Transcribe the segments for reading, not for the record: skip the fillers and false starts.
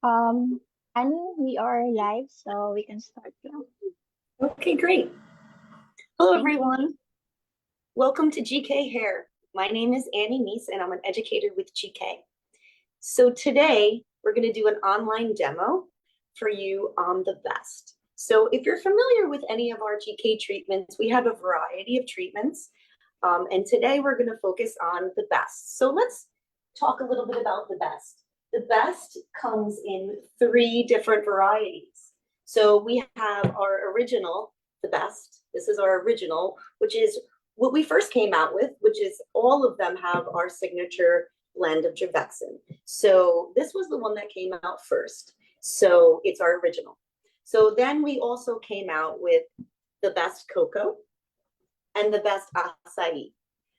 Um, Annie, we are live, so we can start now. Okay, great. Hello, Thank you. everyone. Welcome to GK Hair. My name is Annie Neese, and I'm an educator with GK. So today, we're going to do an online demo for you on the best. So if you're familiar with any of our GK treatments, we have a variety of treatments. And today, we're going to focus on the best. So let's talk a little bit about the best. The best comes in 3 different varieties. So we have our original, the best. This is our original, which is what we first came out with, which is all of them have our signature blend of Juvexin. So this was the one that came out first. So it's our original. So then we also came out with the best cocoa and the best acai.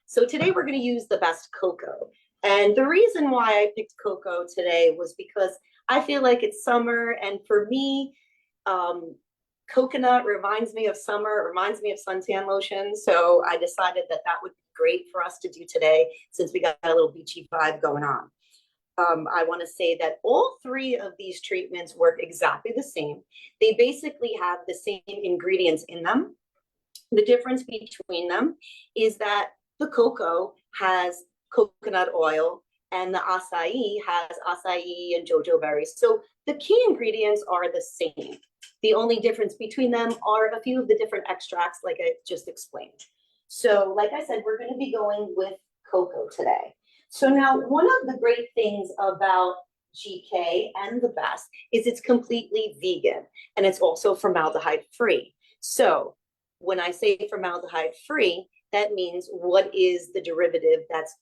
So today we're going to use the best cocoa. And the reason why I picked cocoa today was because I feel like it's summer, and for me, coconut reminds me of summer, reminds me of suntan lotion. So I decided that that would be great for us to do today since we got a little beachy vibe going on. I want to say that all 3 of these treatments work exactly the same. They basically have the same ingredients in them. The difference between them is that the cocoa has coconut oil and the acai has acai and jojo berries. So the key ingredients are the same. The only difference between them are a few of the different extracts like I just explained. So like I said, we're going to be going with cocoa today. So now one of the great things about GK and the best is it's completely vegan and it's also formaldehyde free. So when I say formaldehyde free, that means what is the derivative that's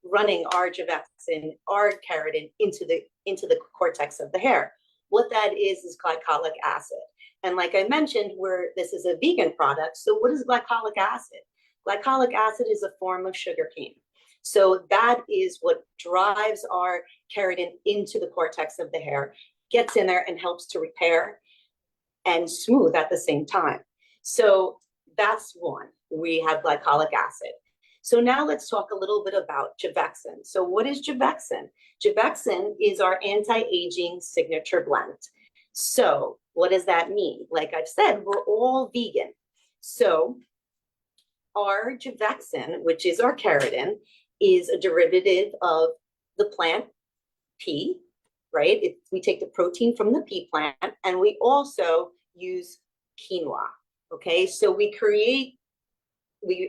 running our Juvexin, our keratin into the cortex of the hair. What that is glycolic acid. And like I mentioned, this is a vegan product. So what is glycolic acid? Glycolic acid is a form of sugarcane. So that is what drives our keratin into the cortex of the hair, gets in there and helps to repair and smooth at the same time. So that's one. We have glycolic acid. So now let's talk a little bit about Juvexin. So what is Juvexin? Juvexin is our anti-aging signature blend. So what does that mean? Like I've said, we're all vegan. So our Juvexin, which is our keratin, is a derivative of the plant pea, right? We take the protein from the pea plant, and we also use quinoa, okay? So we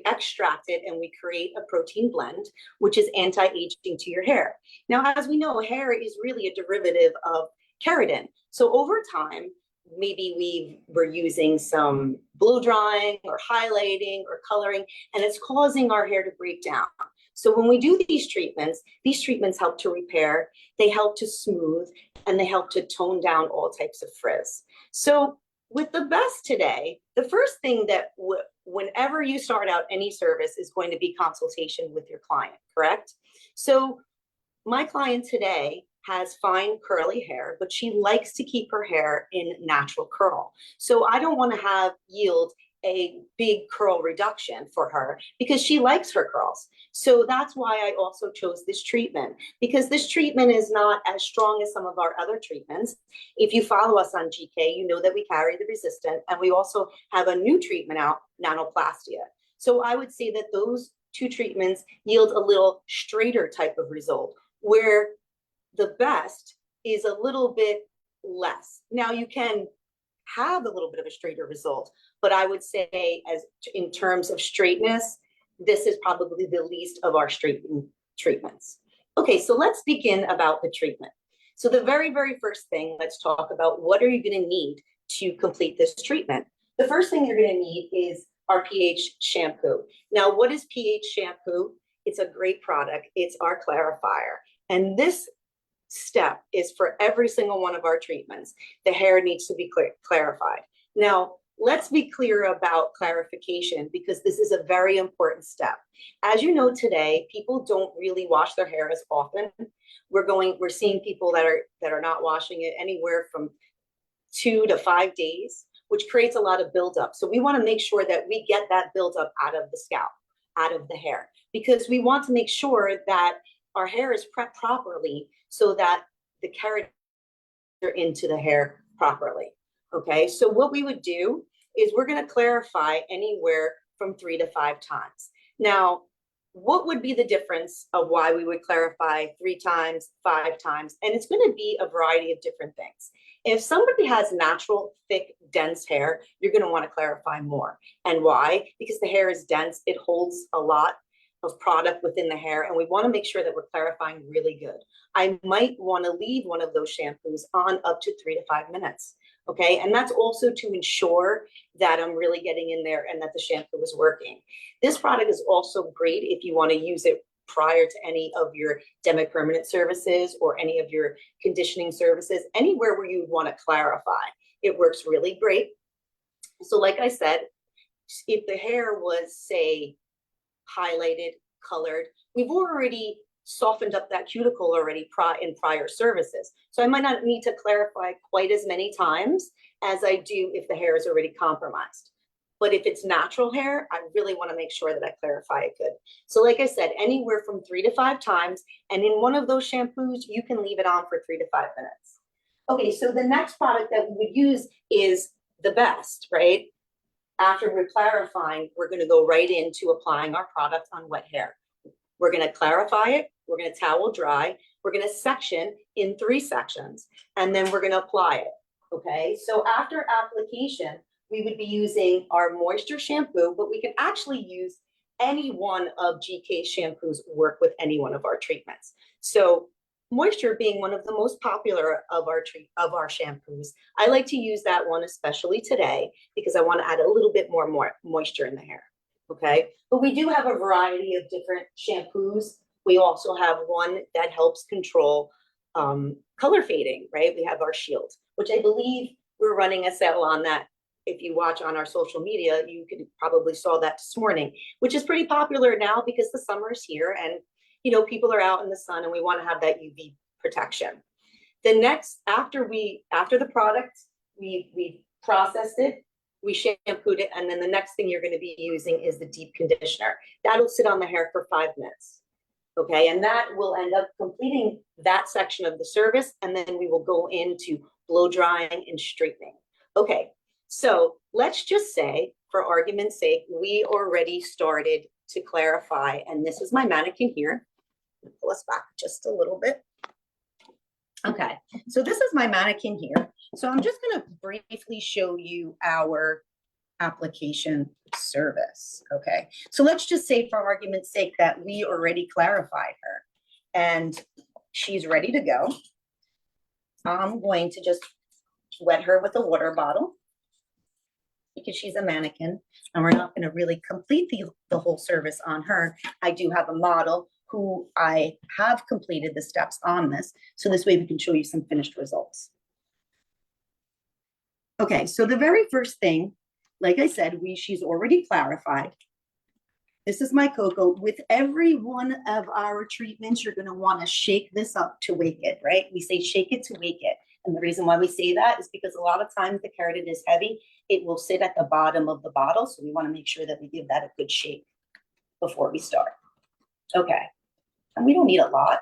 extract it and we create a protein blend, which is anti-aging to your hair. Now, as we know, hair is really a derivative of keratin. So over time, maybe we're using some blow drying or highlighting or coloring, and it's causing our hair to break down. So when we do these treatments help to repair, they help to smooth, and they help to tone down all types of frizz. So with the best today, the first thing that whenever you start out any service is going to be consultation with your client, correct? So my client today has fine curly hair, but she likes to keep her hair in natural curl. So I don't want to yield a big curl reduction for her because she likes her curls. So that's why I also chose this treatment, because this treatment is not as strong as some of our other treatments. If you follow us on GK, you know that we carry the resistant, and we also have a new treatment out, nanoplastia. So I would say that those 2 treatments yield a little straighter type of result, where the best is a little bit less. Now you can have a little bit of a straighter result, but I would say as in terms of straightness, this is probably the least of our straightening treatments. Okay, so let's begin about the treatment. So the very, very first thing, let's talk about what are you going to need to complete this treatment. The first thing you're going to need is our pH shampoo. Now, what is pH shampoo? It's a great product. It's our clarifier. And this step is for every single one of our treatments. The hair needs to be clarified. Now, let's be clear about clarification, because this is a very important step. As you know, today, people don't really wash their hair as often. We're seeing people that are not washing it anywhere from 2 to 5 days, which creates a lot of buildup. So we want to make sure that we get that buildup out of the scalp, out of the hair, because we want to make sure that our hair is prepped properly so that the keratin into the hair properly. Okay, so what we would do is we're going to clarify anywhere from 3 to 5 times. Now, what would be the difference of why we would clarify 3 times, 5 times? And it's going to be a variety of different things. If somebody has natural, thick, dense hair, you're going to want to clarify more. And why? Because the hair is dense. It holds a lot of product within the hair, and we want to make sure that we're clarifying really good. I might want to leave one of those shampoos on up to 3 to 5 minutes. Okay, and that's also to ensure that I'm really getting in there and that the shampoo is working. This product is also great if you want to use it prior to any of your demi-permanent services or any of your conditioning services, anywhere where you would want to clarify. It works really great. So like I said, if the hair was, say, highlighted, colored, we've already softened up that cuticle already in prior services. So I might not need to clarify quite as many times as I do if the hair is already compromised. But if it's natural hair, I really want to make sure that I clarify it good. So like I said, anywhere from 3 to 5 times. And in one of those shampoos, you can leave it on for 3 to 5 minutes. Okay, so the next product that we would use is the best, right? After we're clarifying, we're going to go right into applying our product on wet hair. We're going to clarify it. We're going to towel dry. We're going to section in 3 sections, and then we're going to apply it. Okay, so after application, we would be using our moisture shampoo, but we can actually use any one of GK's shampoos, work with any one of our treatments. So moisture being one of the most popular of our shampoos, I like to use that one especially today because I want to add a little bit more moisture in the hair. Okay, but we do have a variety of different shampoos. We also have one that helps control color fading, right? We have our Shield, which I believe we're running a sale on that. If you watch on our social media, you could probably saw that this morning, which is pretty popular now because the summer is here and you know people are out in the sun and we want to have that UV protection. The next, after the product, we processed it, we shampooed it, and then the next thing you're going to be using is the deep conditioner. That'll sit on the hair for 5 minutes. Okay, and that will end up completing that section of the service, and then we will go into blow drying and straightening. Okay, so let's just say, for argument's sake, we already started to clarify, and this is my mannequin here. Pull us back just a little bit. Okay, so this is my mannequin here. So I'm just going to briefly show you our application service. Okay, so let's just say for argument's sake that we already clarified her and she's ready to go. I'm going to just wet her with a water bottle because she's a mannequin and we're not going to really complete the whole service on her. I do have a model who I have completed the steps on this. So this way we can show you some finished results. Okay, so the very first thing, like I said, she's already clarified. This is my Coco. With every one of our treatments, you're gonna wanna shake this up to wake it, right? We say shake it to wake it. And the reason why we say that is because a lot of times the keratin is heavy. It will sit at the bottom of the bottle. So we wanna make sure that we give that a good shake before we start. Okay, and we don't need a lot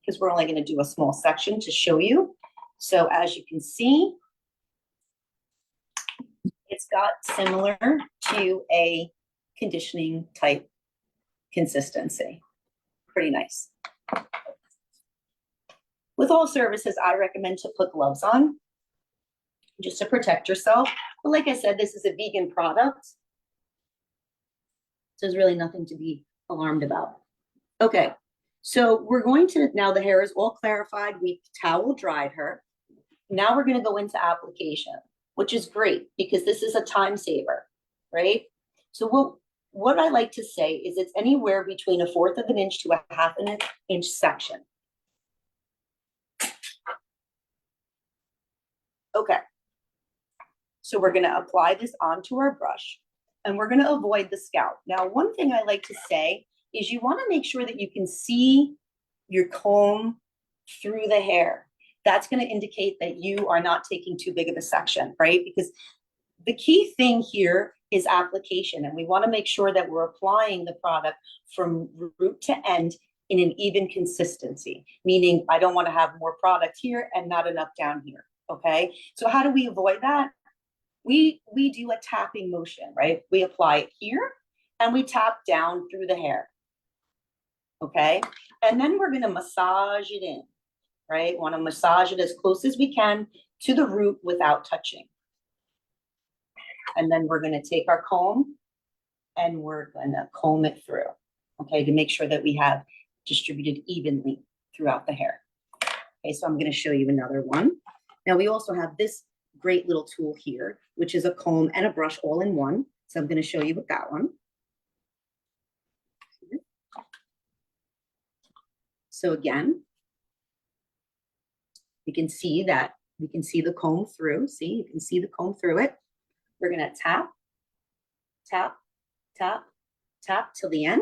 because we're only gonna do a small section to show you. So as you can see, it's got similar to a conditioning type consistency. Pretty nice. With all services, I recommend to put gloves on just to protect yourself. But like I said, this is a vegan product. So there's really nothing to be alarmed about. Okay, so we're going to, now the hair is all clarified. We towel dried her. Now we're going to go into application, which is great because this is a time saver, right? So what I like to say is it's anywhere between 1/4 of an inch to 1/2 inch section. Okay, so we're gonna apply this onto our brush and we're gonna avoid the scalp. Now, one thing I like to say is you wanna make sure that you can see your comb through the hair. That's going to indicate that you are not taking too big of a section, right? Because the key thing here is application, and we want to make sure that we're applying the product from root to end in an even consistency, meaning I don't want to have more product here and not enough down here. Okay, so how do we avoid that? We do a tapping motion, right? We apply it here and we tap down through the hair. Okay, and then we're going to massage it in, right? Want to massage it as close as we can to the root without touching. And then we're going to take our comb and we're going to comb it through, okay, to make sure that we have distributed evenly throughout the hair. Okay, so I'm going to show you another one. Now we also have this great little tool here, which is a comb and a brush all in one. So I'm going to show you with that one. So again, you can see that we can see the comb through. See, you can see the comb through it. We're going to tap, tap, tap, tap till the end.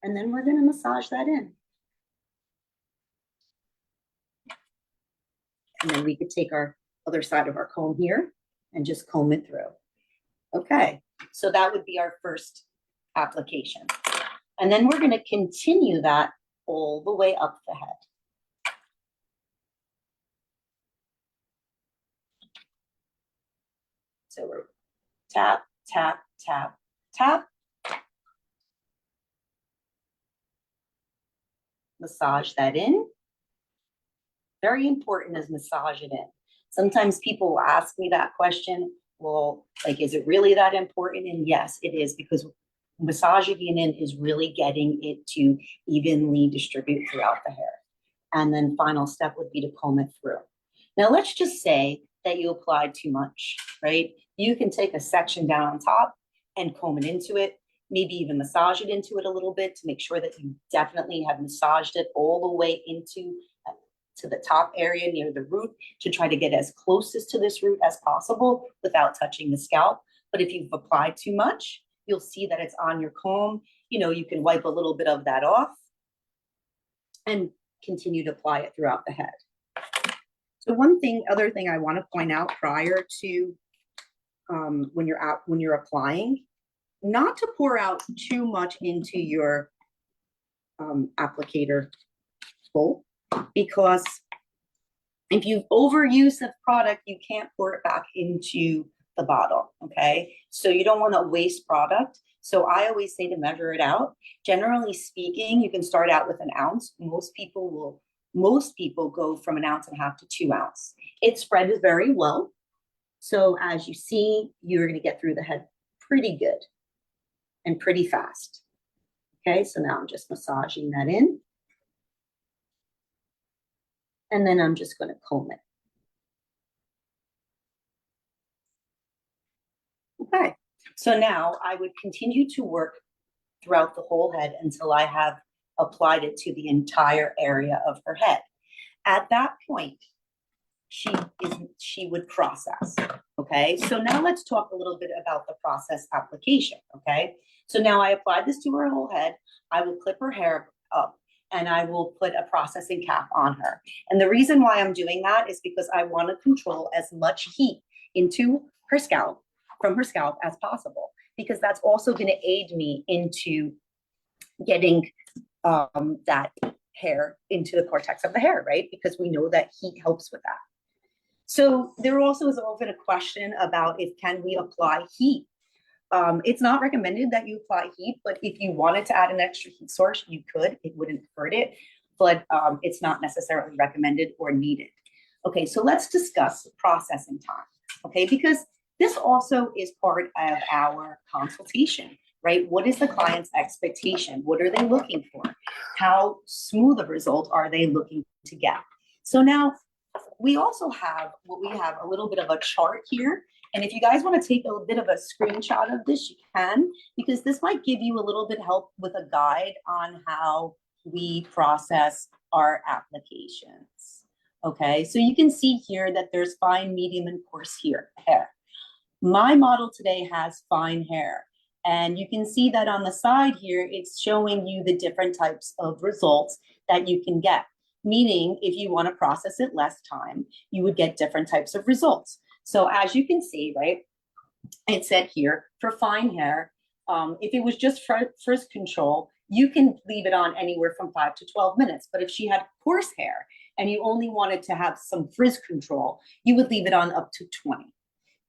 And then we're going to massage that in. And then we could take our other side of our comb here and just comb it through. Okay, so that would be our first application. And then we're going to continue that all the way up the head. So we're tap, tap, tap, tap. Massage that in. Very important is massage it in. Sometimes people will ask me that question. Well, like, is it really that important? And yes, it is, because massaging it in is really getting it to evenly distribute throughout the hair. And then final step would be to comb it through. Now, let's just say that you applied too much, right? You can take a section down on top and comb it into it, maybe even massage it into it a little bit to make sure that you definitely have massaged it all the way into to the top area near the root, to try to get as closest to this root as possible without touching the scalp. But if you've applied too much, you'll see that it's on your comb. You know, you can wipe a little bit of that off and continue to apply it throughout the head. So other thing I want to point out prior to when you're applying, not to pour out too much into your applicator bowl, because if you overuse the product, you can't pour it back into the bottle, okay? So you don't want to waste product. So I always say to measure it out. Generally speaking, you can start out with an ounce. Most people go from 1.5 ounces to 2 ounces. It spreads very well. So as you see, you're going to get through the head pretty good and pretty fast. Okay, so now I'm just massaging that in. And then I'm just going to comb it. Okay, so now I would continue to work throughout the whole head until I have applied it to the entire area of her head. At that point, she would process. Okay, so now let's talk a little bit about the process application. Okay, so now I applied this to her whole head. I will clip her hair up and I will put a processing cap on her. And the reason why I'm doing that is because I want to control as much heat into her scalp, from her scalp as possible, because that's also going to aid me into getting that hair into the cortex of the hair, right? Because we know that heat helps with that. So there also is often a question about can we apply heat? It's not recommended that you apply heat, but if you wanted to add an extra heat source, you could. It wouldn't hurt it, but it's not necessarily recommended or needed. Okay, so let's discuss processing time, okay? Because this also is part of our consultation, right? What is the client's expectation? What are they looking for? How smooth a result are they looking to get? So now we also have a little bit of a chart here. And if you guys want to take a bit of a screenshot of this, you can, because this might give you a little bit of help with a guide on how we process our applications. Okay, so you can see here that there's fine, medium, and coarse hair. My model today has fine hair. And you can see that on the side here, it's showing you the different types of results that you can get. Meaning, if you want to process it less time, you would get different types of results. So as you can see, right, it said here for fine hair, if it was just frizz control, you can leave it on anywhere from 5 to 12 minutes. But if she had coarse hair and you only wanted to have some frizz control, you would leave it on up to 20.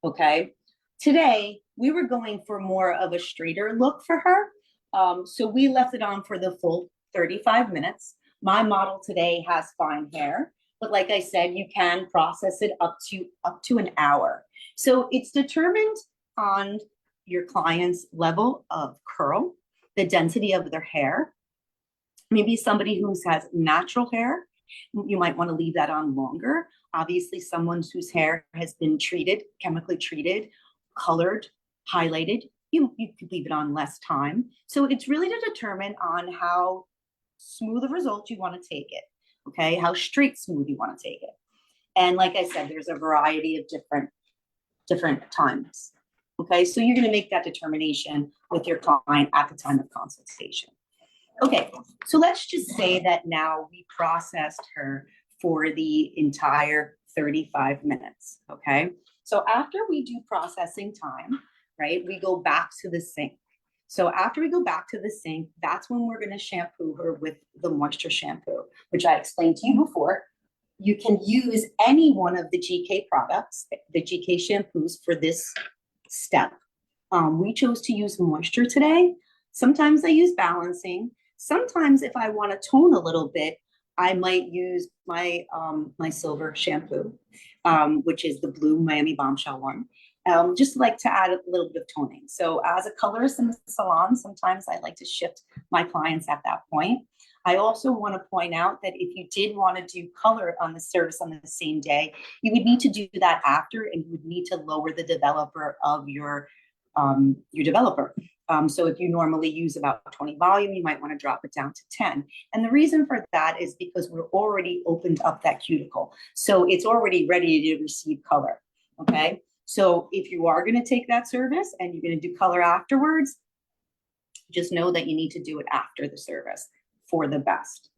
Okay. Today, we were going for more of a straighter look for her. So we left it on for the full 35 minutes. My model today has fine hair, but like I said, you can process it up to an hour. So it's determined on your client's level of curl, the density of their hair. Maybe somebody who has natural hair, you might want to leave that on longer. Obviously, someone whose hair has been treated, chemically treated, colored, highlighted, you could leave it on less time. So it's really to determine on how smooth a result you want to take it, okay? How straight smooth you want to take it. And like I said, there's a variety of different times, okay? So you're going to make that determination with your client at the time of consultation. Okay, so let's just say that now we processed her for the entire 35 minutes, okay? So after we do processing time, right, we go back to the sink. So after we go back to the sink, that's when we're gonna shampoo her with the moisture shampoo, which I explained to you before. You can use any one of the GK products, the GK shampoos for this step. We chose to use moisture today. Sometimes I use balancing. Sometimes if I want to tone a little bit, I might use my my silver shampoo, which is the blue Miami Bombshell one, just like to add a little bit of toning. So as a colorist in the salon, sometimes I like to shift my clients at that point. I also want to point out that if you did want to do color on the service on the same day, you would need to do that after, and you would need to lower the developer of your developer. So if you normally use about 20 volume, you might want to drop it down to 10. And the reason for that is because we're already opened up that cuticle. So it's already ready to receive color, okay? So if you are going to take that service and you're going to do color afterwards, just know that you need to do it after the service for the best.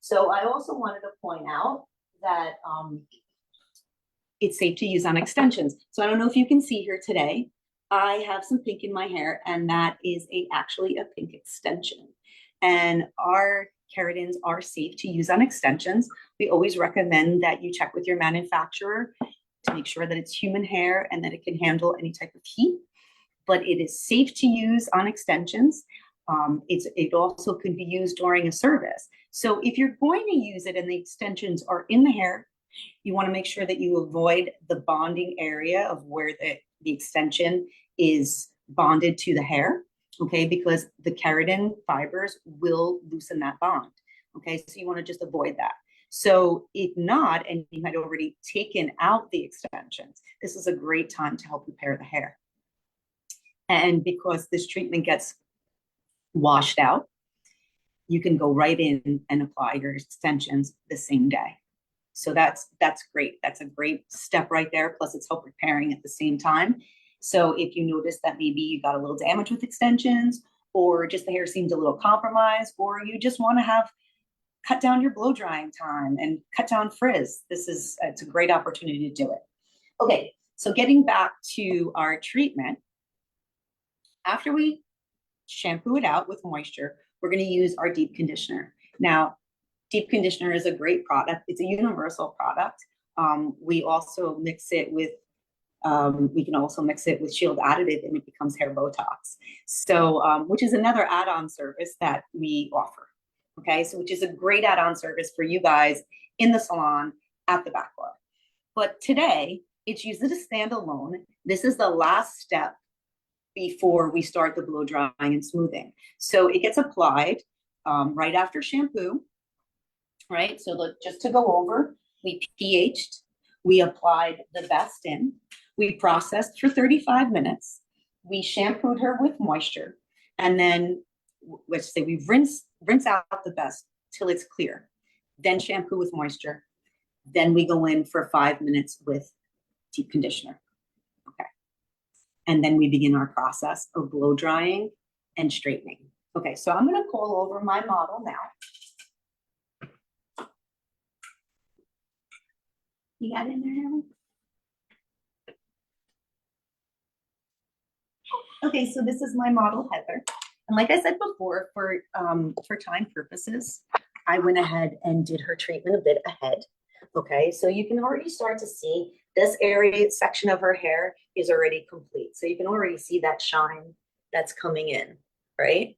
So I also wanted to point out that it's safe to use on extensions. So I don't know if you can see here today, I have some pink in my hair, and that is actually a pink extension. And our keratins are safe to use on extensions. We always recommend that you check with your manufacturer to make sure that it's human hair and that it can handle any type of heat. But it is safe to use on extensions. It also could be used during a service. So if you're going to use it and the extensions are in the hair, you want to make sure that you avoid the bonding area of where the extension is bonded to the hair, okay, because the keratin fibers will loosen that bond, okay, so you want to just avoid that. So if not, and you had already taken out the extensions, this is a great time to help repair the hair. And because this treatment gets washed out, you can go right in and apply your extensions the same day. So that's great. That's a great step right there. Plus it's help repairing at the same time. So if you notice that maybe you got a little damage with extensions, or just the hair seems a little compromised, or you just want to cut down your blow drying time and cut down frizz, it's a great opportunity to do it. Okay, so getting back to our treatment, after we shampoo it out with moisture, we're going to use our deep conditioner. Now, deep conditioner is a great product. It's a universal product. We also mix it with, we can also mix it with Shield Additive, and it becomes hair Botox. So, which is another add-on service that we offer. Okay, so which is a great add-on service for you guys in the salon at the back bar. But today, it's used as a standalone. This is the last step before we start the blow drying and smoothing. So it gets applied right after shampoo, right? So just to go over, we pH'd, we applied the best in, we processed for 35 minutes, we shampooed her with moisture, and then let's say we rinse out the best till it's clear, then shampoo with moisture, then we go in for 5 minutes with deep conditioner. Okay. And then we begin our process of blow drying and straightening. Okay, so I'm going to call over my model now. You got in there, Helen? Okay, so this is my model, Heather. And like I said before, for time purposes, I went ahead and did her treatment a bit ahead. Okay, so you can already start to see this area section of her hair is already complete. So you can already see that shine that's coming in, right?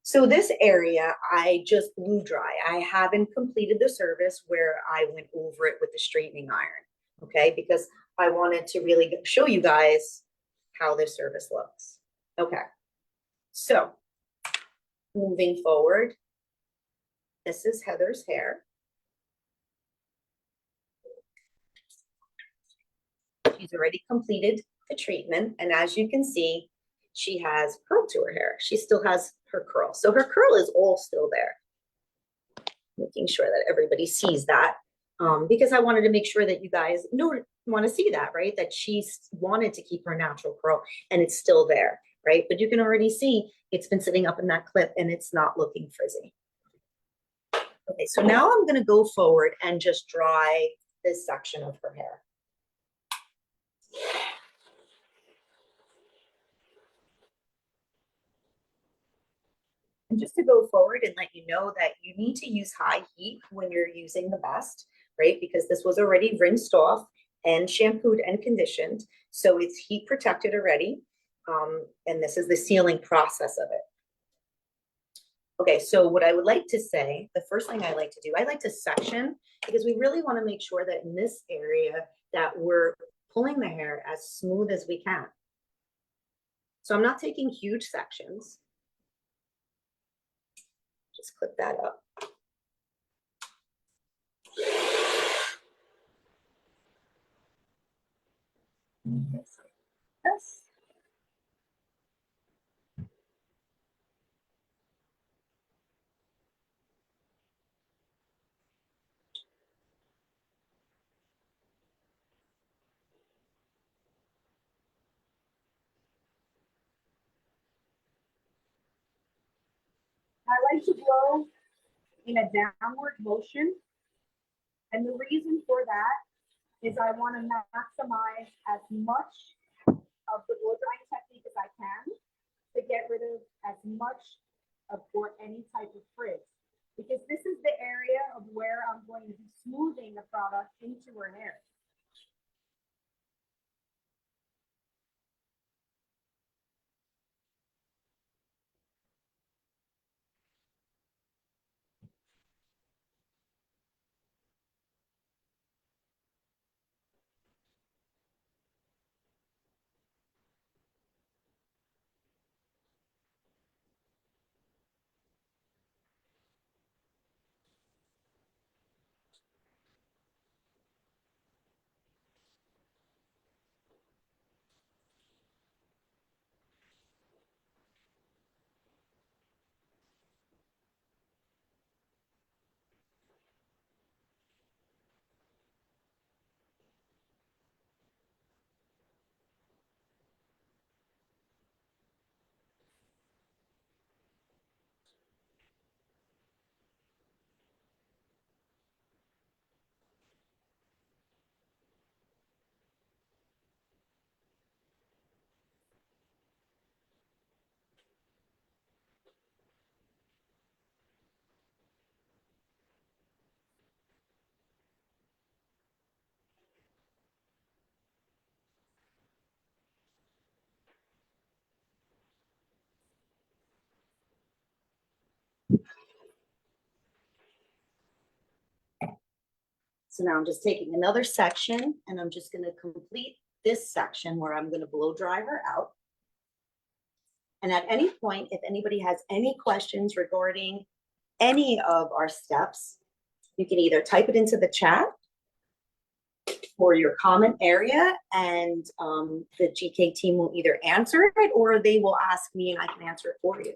So this area, I just blew dry. I haven't completed the service where I went over it with the straightening iron, okay? Because I wanted to really show you guys how this service looks. Okay, so moving forward, this is Heather's hair. She's already completed the treatment, and as you can see, she has curl to her hair. She still has her curl. So her curl is all still there. Making sure that everybody sees that, because I wanted to make sure that you guys want to see that, right? That she's wanted to keep her natural curl and it's still there, right? But you can already see it's been sitting up in that clip and it's not looking frizzy. Okay, so now I'm going to go forward and just dry this section of her hair. And just to go forward and let you know that you need to use high heat when you're using the best, right? Because this was already rinsed off and shampooed and conditioned. So it's heat protected already. And this is the sealing process of it. Okay, so what I would like to say, the first thing I like to do, I like to section, because we really want to make sure that in this area that we're pulling the hair as smooth as we can. So I'm not taking huge sections. Just clip that up. Yes. I like to blow in a downward motion. And the reason for that is I want to maximize as much of the blow drying technique as I can to get rid of as much of or any type of frizz. Because this is the area of where I'm going to be smoothing the product into her hair. So now I'm just taking another section and I'm just going to complete this section where I'm going to blow dry her out. And at any point, if anybody has any questions regarding any of our steps, you can either type it into the chat or your comment area, and the GK team will either answer it or they will ask me and I can answer it for you.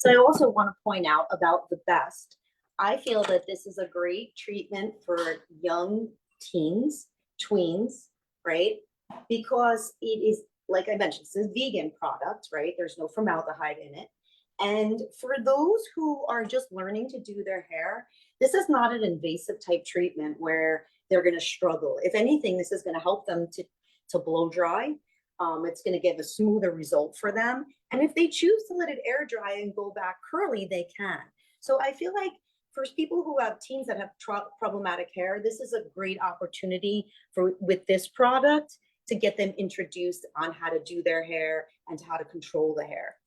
So I also want to point out about the best. I feel that this is a great treatment for young teens, tweens, right? Because it is, like I mentioned, it's a vegan product, right? There's no formaldehyde in it. And for those who are just learning to do their hair, this is not an invasive type treatment where they're going to struggle. If anything, this is going to help them to blow dry. It's going to give a smoother result for them. And if they choose to let it air dry and go back curly, they can. So I feel like for people who have teens that have problematic hair, this is a great opportunity with this product to get them introduced on how to do their hair and how to control the hair.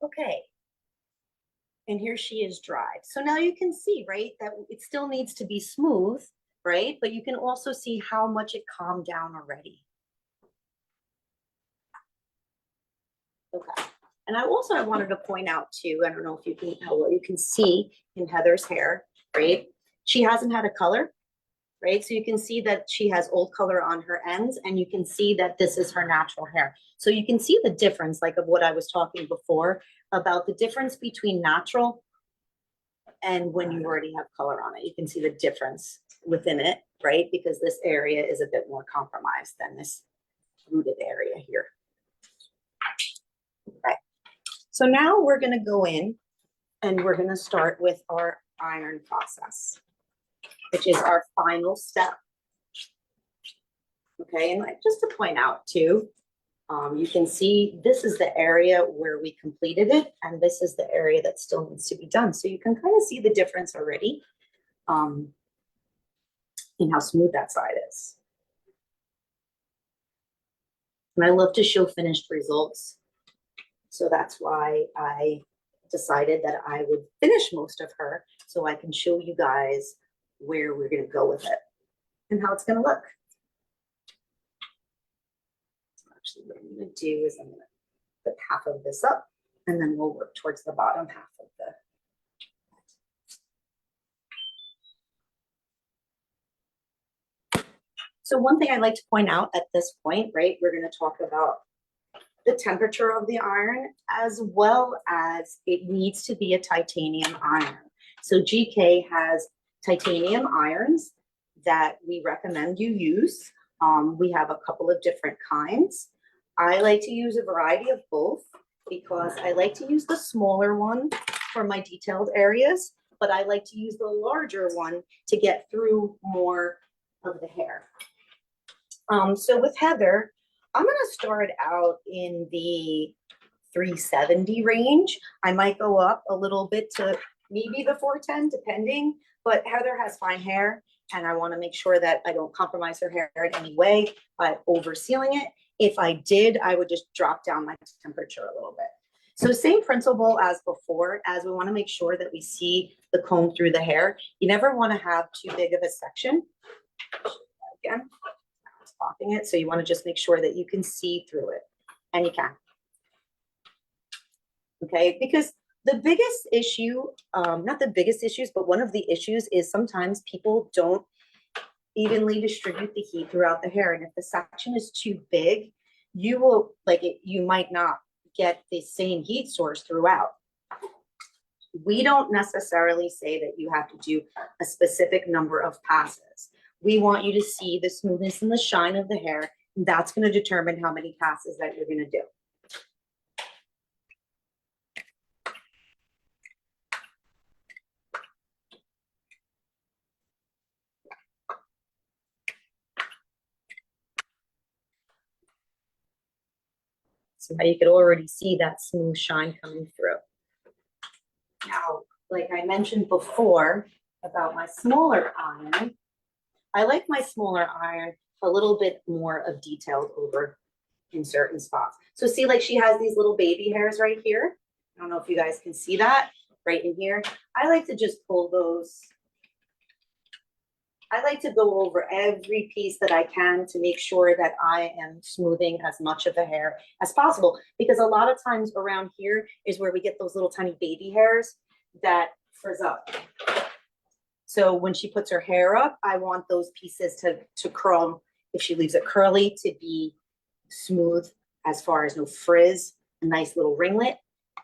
Okay. And here she is dried. So now you can see, right, that it still needs to be smooth, right? But you can also see how much it calmed down already. Okay. And I wanted to point out too, I don't know if you can, how well you can see in Heather's hair, right? She hasn't had a color, right? So you can see that she has old color on her ends, and you can see that this is her natural hair. So you can see the difference, like of what I was talking before about the difference between natural and when you already have color on it. You can see the difference within it, right? Because this area is a bit more compromised than this rooted area here. Okay. So now we're going to go in and we're going to start with our iron process, which is our final step. Okay, and just to point out too, you can see this is the area where we completed it, and this is the area that still needs to be done. So you can kind of see the difference already in how smooth that side is. And I love to show finished results. So that's why I decided that I would finish most of her so I can show you guys where we're going to go with it and how it's going to look. actually what I'm going to do is I'm going to put half of this up, and then we'll work towards the bottom half of the. So one thing I'd like to point out at this point, right, we're going to talk about the temperature of the iron, as well as it needs to be a titanium iron. So GK has titanium irons that we recommend you use. We have a couple of different kinds. I like to use a variety of both because I like to use the smaller one for my detailed areas, but I like to use the larger one to get through more of the hair. So with Heather, I'm going to start out in the 370 range. I might go up a little bit to maybe the 410, depending, but Heather has fine hair, and I want to make sure that I don't compromise her hair in any way by over sealing it. If I did, I would just drop down my temperature a little bit. So same principle as before, as we want to make sure that we see the comb through the hair. You never want to have too big of a section. Again, blocking it. So you want to just make sure that you can see through it, and you can. Okay, because the biggest issue, not the biggest issues, but one of the issues is sometimes people don't evenly distribute the heat throughout the hair. And if the section is too big, you will you might not get the same heat source throughout. We don't necessarily say that you have to do a specific number of passes. We want you to see the smoothness and the shine of the hair. And that's going to determine how many passes that you're going to do. So now you could already see that smooth shine coming through. Now, like I mentioned before about my smaller iron, I like my smaller iron a little bit more of detailed over in certain spots. So see, like she has these little baby hairs right here. I don't know if you guys can see that right in here. I like to just pull those. I like to go over every piece that I can to make sure that I am smoothing as much of the hair as possible, because a lot of times around here is where we get those little tiny baby hairs that frizz up. So when she puts her hair up, I want those pieces to curl. If she leaves it curly, to be smooth as far as no frizz, a nice little ringlet.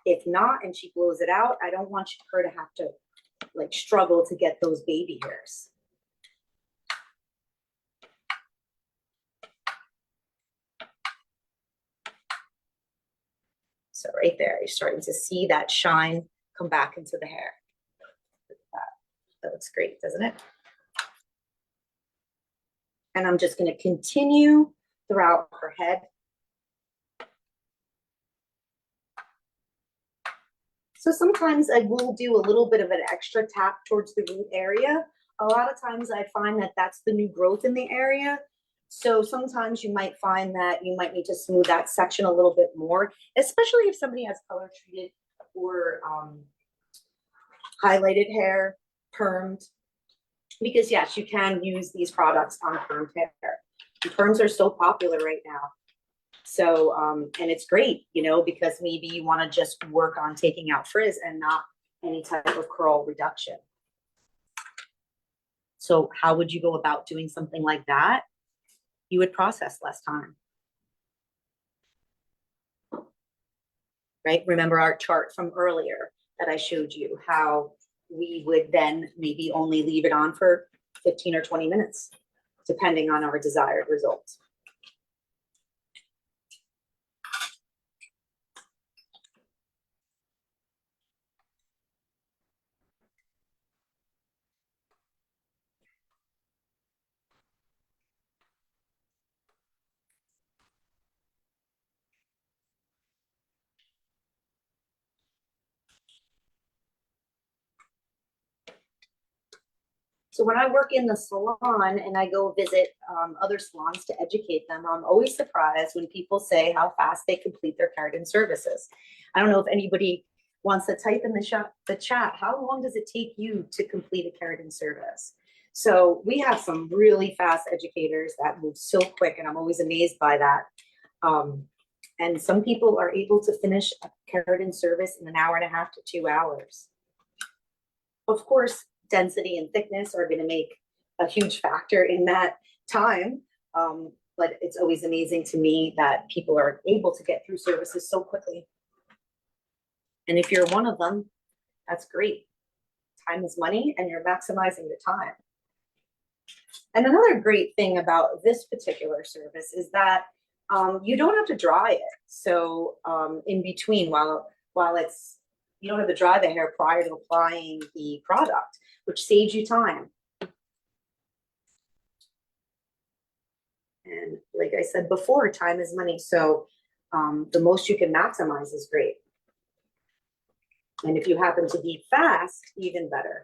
If not, and she blows it out, I don't want her to have to like struggle to get those baby hairs. So right there, you're starting to see that shine come back into the hair. That looks great, doesn't it? And I'm just going to continue throughout her head. So sometimes I will do a little bit of an extra tap towards the root area. A lot of times I find that that's the new growth in the area. So sometimes you might find that you might need to smooth that section a little bit more, especially if somebody has color treated or highlighted hair, permed. Because yes, you can use these products on permed hair. And perms are so popular right now. So, and it's great, you know, because maybe you want to just work on taking out frizz and not any type of curl reduction. So how would you go about doing something like that? You would process less time. Right? Remember our chart from earlier that I showed you, how we would then maybe only leave it on for 15 or 20 minutes, depending on our desired results. So when I work in the salon and I go visit other salons to educate them, I'm always surprised when people say how fast they complete their keratin services. I don't know if anybody wants to type in the chat, how long does it take you to complete a keratin service? So we have some really fast educators that move so quick, and I'm always amazed by that. And some people are able to finish a keratin service in an hour and a half to 2 hours. Of course, density and thickness are going to make a huge factor in that time. But it's always amazing to me that people are able to get through services so quickly. And if you're one of them, that's great. Time is money, and you're maximizing the time. And another great thing about this particular service is that you don't have to dry it. So in between, while it's, you don't have to dry the hair prior to applying the product, which saves you time. And like I said before, time is money. So the most you can maximize is great. And if you happen to be fast, even better.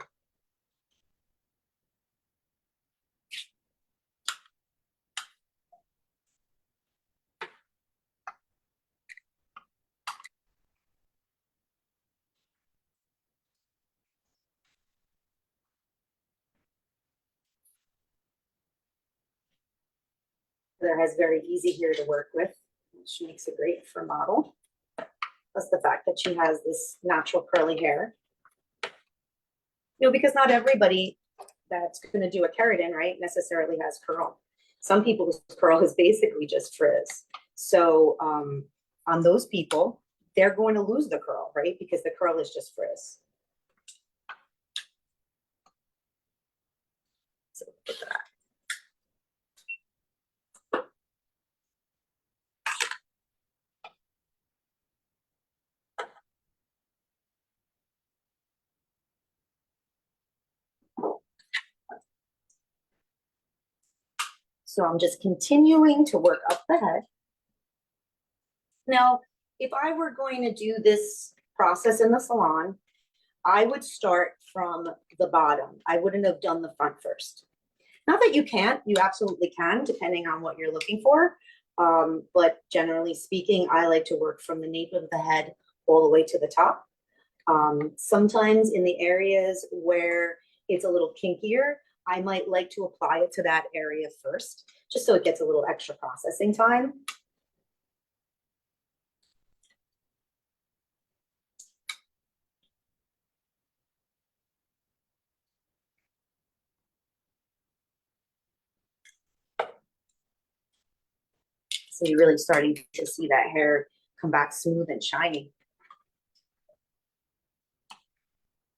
There has very easy hair to work with, which makes it great for model. Plus the fact that she has this natural curly hair. You know, because not everybody that's going to do a keratin, right, necessarily has curl. Some people's curl is basically just frizz. So on those people, they're going to lose the curl, right, because the curl is just frizz. So put that. So I'm just continuing to work up the head. Now, if I were going to do this process in the salon, I would start from the bottom. I wouldn't have done the front first. Not that you can't, you absolutely can, depending on what you're looking for. But generally speaking, I like to work from the nape of the head all the way to the top. Sometimes in the areas where it's a little kinkier, I might like to apply it to that area first, just so it gets a little extra processing time. So you're really starting to see that hair come back smooth and shiny.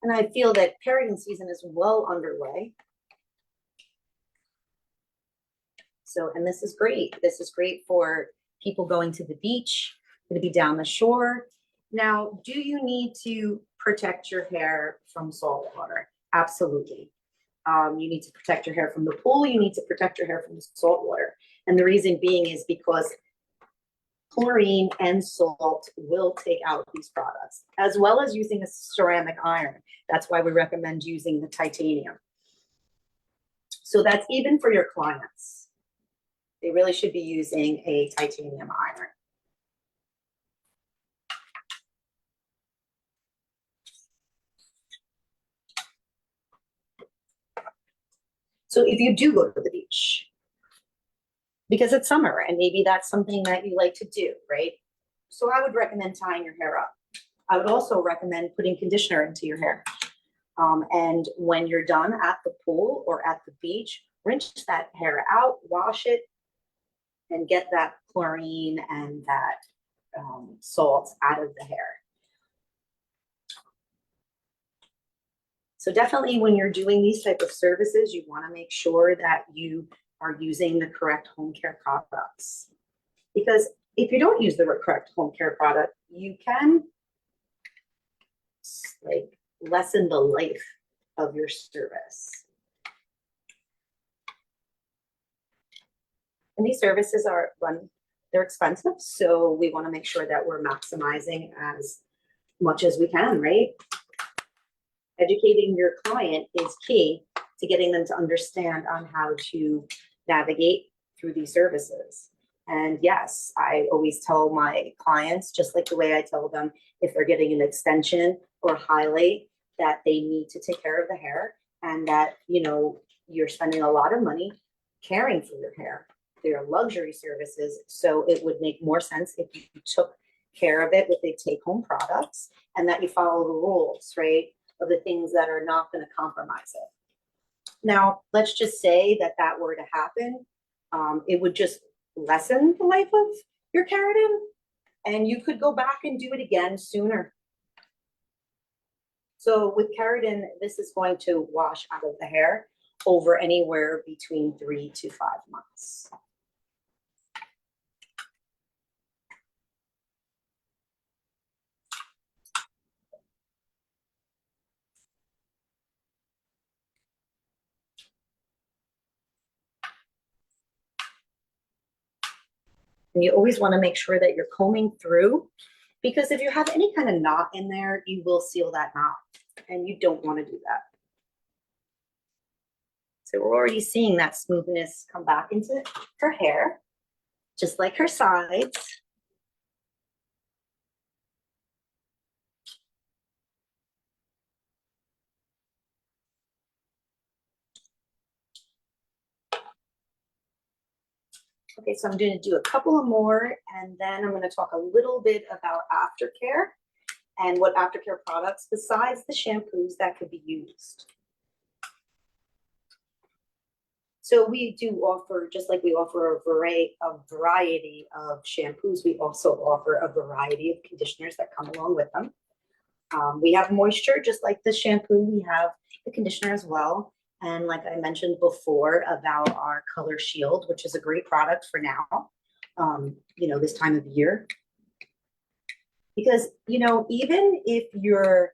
And I feel that keratin season is well underway. So, and this is great. This is great for people going to the beach, going to be down the shore. Now, do you need to protect your hair from salt water? Absolutely. You need to protect your hair from the pool. You need to protect your hair from the salt water. And the reason being is because chlorine and salt will take out these products, as well as using a ceramic iron. That's why we recommend using the titanium. So that's even for your clients. They really should be using a titanium iron. So if you do go to the beach, because it's summer and maybe that's something that you like to do, right? So I would recommend tying your hair up. I would also recommend putting conditioner into your hair. And when you're done at the pool or at the beach, rinse that hair out, wash it, and get that chlorine and that salt out of the hair. So definitely when you're doing these type of services, you want to make sure that you are using the correct home care products. Because if you don't use the correct home care product, you can like lessen the life of your service. And these services are they're expensive, so we want to make sure that we're maximizing as much as we can, right? Educating your client is key to getting them to understand on how to navigate through these services. And yes, I always tell my clients, just like the way I tell them if they're getting an extension or highlight, that they need to take care of the hair and that, you know, you're spending a lot of money caring for your hair. They're luxury services, so it would make more sense if you took care of it with the take-home products and that you follow the rules, right, of the things that are not going to compromise it. Now, let's just say that that were to happen. It would just lessen the life of your keratin, and you could go back and do it again sooner. So with keratin, this is going to wash out of the hair over anywhere between 3 to 5 months. And you always want to make sure that you're combing through, because if you have any kind of knot in there, you will seal that knot, and you don't want to do that. So we're already seeing that smoothness come back into her hair, just like her sides. Okay, so I'm going to do a couple of more, and then I'm going to talk a little bit about aftercare and what aftercare products besides the shampoos that could be used. So we do offer, just like we offer a variety of shampoos, we also offer a variety of conditioners that come along with them. We have moisture, just like the shampoo, we have the conditioner as well. And like I mentioned before about our Color Shield, which is a great product for now, you know, this time of year. Because, you know, even if you're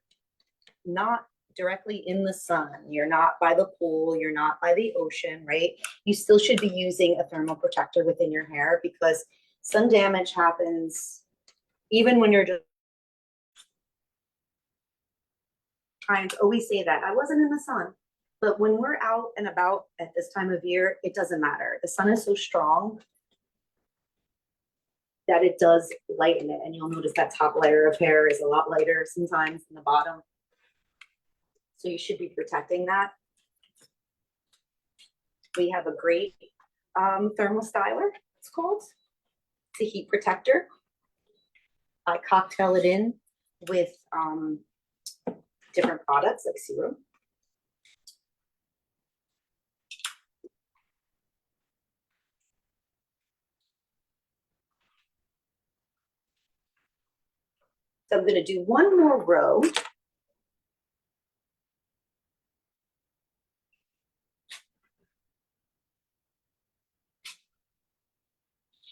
not directly in the sun, you're not by the pool, you're not by the ocean, right? You still should be using a thermal protector within your hair, because sun damage happens even when you're just trying to always say that I wasn't in the sun. But when we're out and about at this time of year, it doesn't matter. The sun is so strong that it does lighten it. And you'll notice that top layer of hair is a lot lighter sometimes than the bottom. So you should be protecting that. We have a great thermal styler, it's called. It's a heat protector. I cocktail it in with different products like serum. So I'm going to do one more row.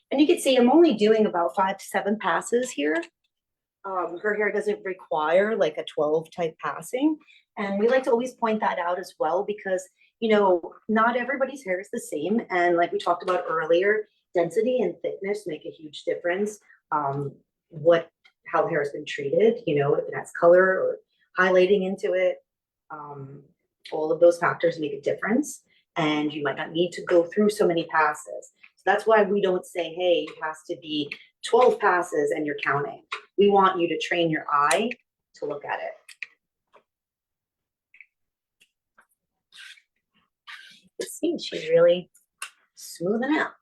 And you can see I'm only doing about 5 to 7 passes here. Her hair doesn't require like a 12 type passing. And we like to always point that out as well, because, you know, not everybody's hair is the same. And like we talked about earlier, density and thickness make a huge difference. How hair has been treated, you know, if it has color or highlighting into it, all of those factors make a difference. And you might not need to go through so many passes. So that's why we don't say, hey, it has to be 12 passes and you're counting. We want you to train your eye to look at it. You see, she's really smoothing out.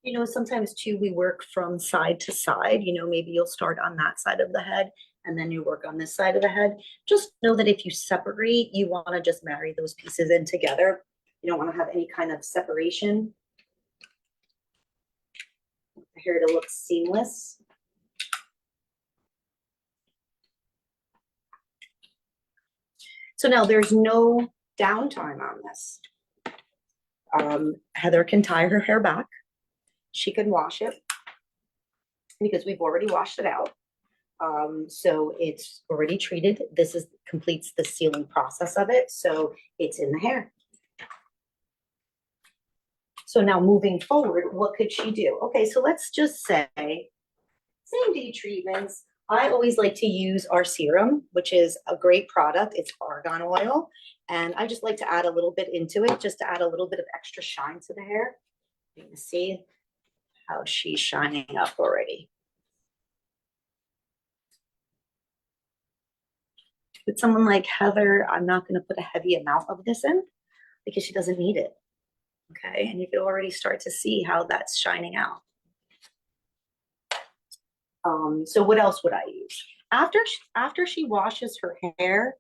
You know, sometimes too, we work from side to side. You know, maybe you'll start on that side of the head and then you work on this side of the head. Just know that if you separate, you want to just marry those pieces in together. You don't want to have any kind of separation. The hair to look seamless. So now there's no downtime on this. Heather can tie her hair back she can wash it because we've already washed it out. So it's already treated. This is completes the sealing process of it. So it's in the hair. So now moving forward, what could she do? Okay, so let's just say same day treatments. I always like to use our serum, which is a great product. It's argan oil. And I just like to add a little bit into it, just to add a little bit of extra shine to the hair. You can see how she's shining up already. With someone like Heather, I'm not going to put a heavy amount of this in because she doesn't need it. Okay, and you can already start to see how that's shining out. So what else would I use? After she washes her hair,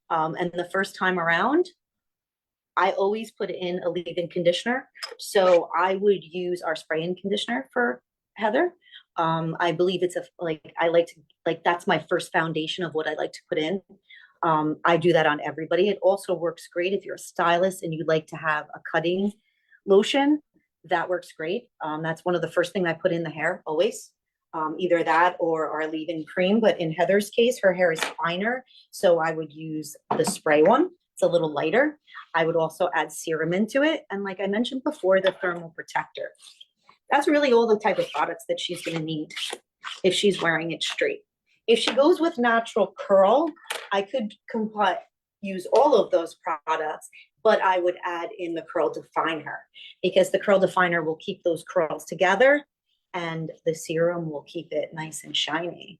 and the first time around, I always put in a leave-in conditioner. So I would use our spray-in conditioner for Heather. I believe it's that's my first foundation of what I like to put in. I do that on everybody. It also works great if you're a stylist and you'd like to have a cutting lotion. That works great. That's one of the first things I put in the hair always. Either that or our leave-in cream. But in Heather's case, her hair is finer, so I would use the spray one. It's a little lighter. I would also add serum into it. And like I mentioned before, the thermal protector. That's really all the type of products that she's going to need if she's wearing it straight. If she goes with natural curl, I could use all of those products, but I would add in the curl definer because the curl definer will keep those curls together and the serum will keep it nice and shiny.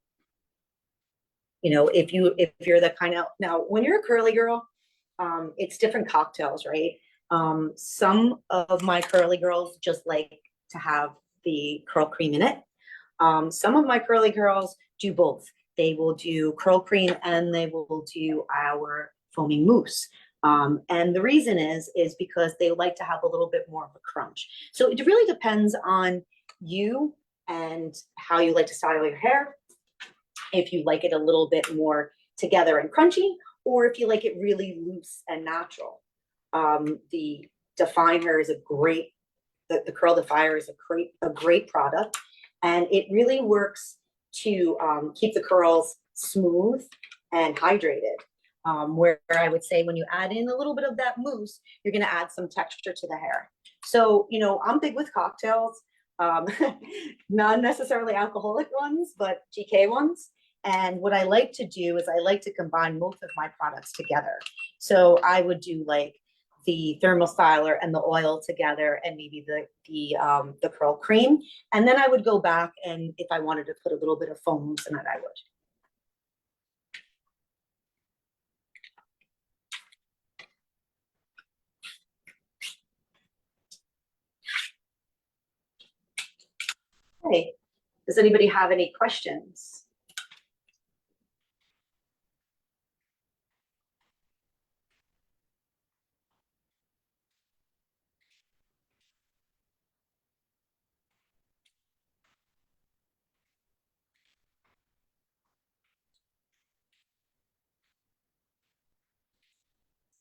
You know, if you're the kind of, now when you're a curly girl, it's different cocktails, right? Some of my curly girls just like to have the curl cream in it. Some of my curly girls do both. They will do curl cream and they will do our foaming mousse. And the reason is because they like to have a little bit more of a crunch. So it really depends on you and how you like to style your hair. If you like it a little bit more together and crunchy, or if you like it really loose and natural. The definer is the curl definer is a great product, and it really works to keep the curls smooth and hydrated. Where I would say when you add in a little bit of that mousse, you're going to add some texture to the hair. So, you know, I'm big with cocktails, not necessarily alcoholic ones, but GK ones. And what I like to do is I like to combine both of my products together. So I would do like the thermal styler and the oil together and maybe the curl cream. And then I would go back and if I wanted to put a little bit of foam mousse in it, I would. Okay, does anybody have any questions?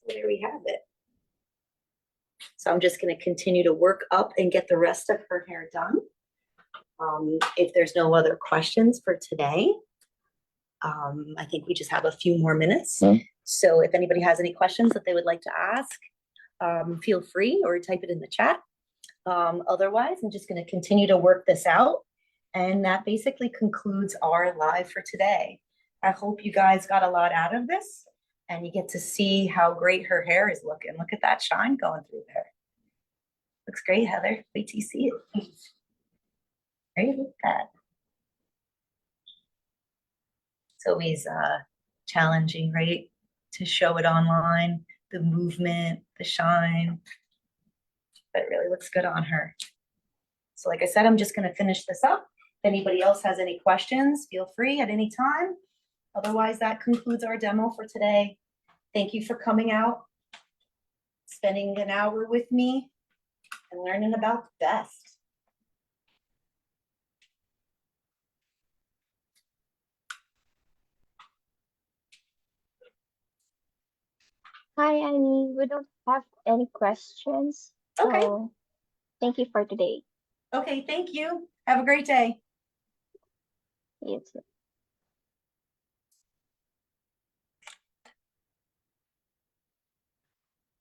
There we have it. So I'm just going to continue to work up and get the rest of her hair done. If there's no other questions for today, I think we just have a few more minutes. So if anybody has any questions that they would like to ask, feel free or type it in the chat. Otherwise, I'm just going to continue to work this out. And that basically concludes our live for today. I hope you guys got a lot out of this and you get to see how great her hair is looking. Look at that shine going through there. Looks great, Heather. Wait till you see it. Right, look at that. It's always challenging, right? To show it online, the movement, the shine. But it really looks good on her. So like I said, I'm just going to finish this up. If anybody else has any questions, feel free at any time. Otherwise, that concludes our demo for today. Thank you for coming out, spending an hour with me, and learning about the best. Hi, Annie. We don't have any questions. Okay. So thank you for today. Okay, thank you. Have a great day. You too.